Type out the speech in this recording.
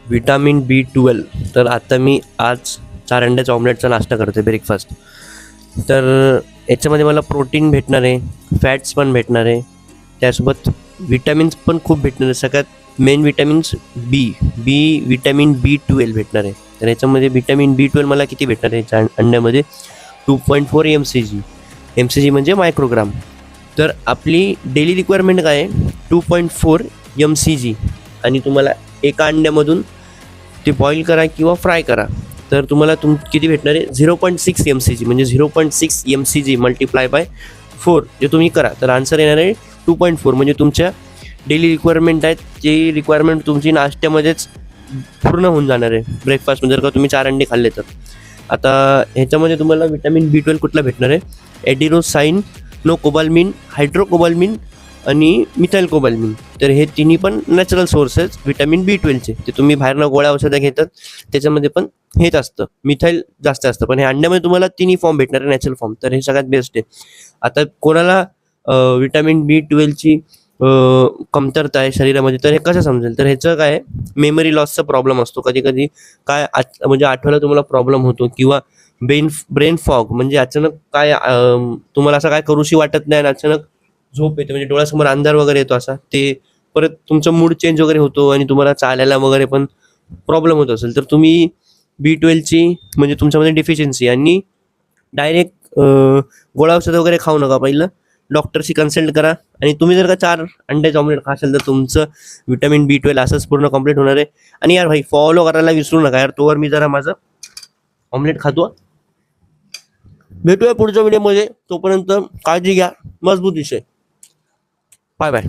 Vitamin B12. तर आता मी आज 4 अंड्याच्या ऑमलेटचा नाश्ता करते ब्रेकफास्ट. तर याच्यामध्ये मला प्रोटीन भेटणार आहे, फॅट्स पण भेटणार आहे, त्यासोबत विटॅमिन्स पण खूप भेटणार आहे. सगळ्यात मेन विटॅमिन्स विटॅमिन B12 भेटणार आहे. तर याच्यामध्ये विटॅमिन B12 मला किती भेटणार आहे याच्या अंड्यामध्ये? 2.4 mcg म्हणजे मायक्रोग्राम. तर आपली डेली रिक्वायरमेंट काय आहे? 2.4 mcg. आणि तुम्हाला एका अंड्यामधून ते बॉईल करा किंवा फ्राय करा तर तुम्हाला किती भेटणार आहे? 0.6 mcg म्हणजे 0.6 mcg मल्टिप्लाय बाय 4 जे तुम्ही करा तर आन्सर येणार आहे 2.4. म्हणजे तुमच्या डेली रिक्वायरमेंट आहेत जी रिक्वायरमेंट तुमची नाश्त्यामध्येच पूर्ण होऊन जाणार आहे ब्रेकफास्टमध्ये जर का तुम्ही 4 अंडे खाल्ले तर. आता ह्याच्यामध्ये तुम्हाला विटॅमिन B12 कुठला भेटणार आहे? एडिनोसाईन, कोबाल्मिन, हायड्रोकोबाल्मिन आणि मिथाइल कोबाल्मिन. तर हे तिन्ही पण नॅचरल सोर्सेस विटॅमिन B12चे. ते तुम्ही बाहेरनं गोळ्या औषधं घेतात त्याच्यामध्ये पण हेच असतं, मिथाइल जास्त असतं, पण हे अंड्यामध्ये तुम्हाला तिन्ही फॉर्म भेटणार आहे, नॅचरल फॉर्म. तर हे सगळ्यात बेस्ट आहे. आता कोणाला विटॅमिन B12ची कमतरता आहे शरीरामध्ये तर हे कसं समजेल? तर ह्याचं काय आहे, मेमरी लॉसचा प्रॉब्लेम असतो कधी कधी. काय म्हणजे आठवायला तुम्हाला प्रॉब्लेम होतो किंवा ब्रेन फॉग म्हणजे अचानक काय तुम्हाला असं काय करूशी वाटत नाही आणि अचानक झोप येते म्हणजे डोळ्यासमोर अंधार वगैरे येतो असा. ते परत तुमचं मूड चेंज वगैरे होतो आणि तुम्हाला चालायला वगैरे पण प्रॉब्लेम होत असेल तर तुम्ही B12ची म्हणजे तुमच्यामध्ये डिफिशियन्सी आणि डायरेक्ट गोळ्या औषध वगैरे खाऊ नका. पहिलं डॉक्टरशी कन्सल्ट करा आणि तुम्ही जर का 4 अंड्याचे ऑमलेट खाशाल तर तुमचं विटॅमिन B12 असंच पूर्ण कम्प्लीट होणार आहे. आणि यार भाई फॉलो करायला विसरू नका यार. तोवर मी जरा माझं ऑमलेट खातो. भेटूया पुढच्या व्हिडिओमध्ये. तोपर्यंत काळजी घ्या. मजबूत विषय. Bye bye.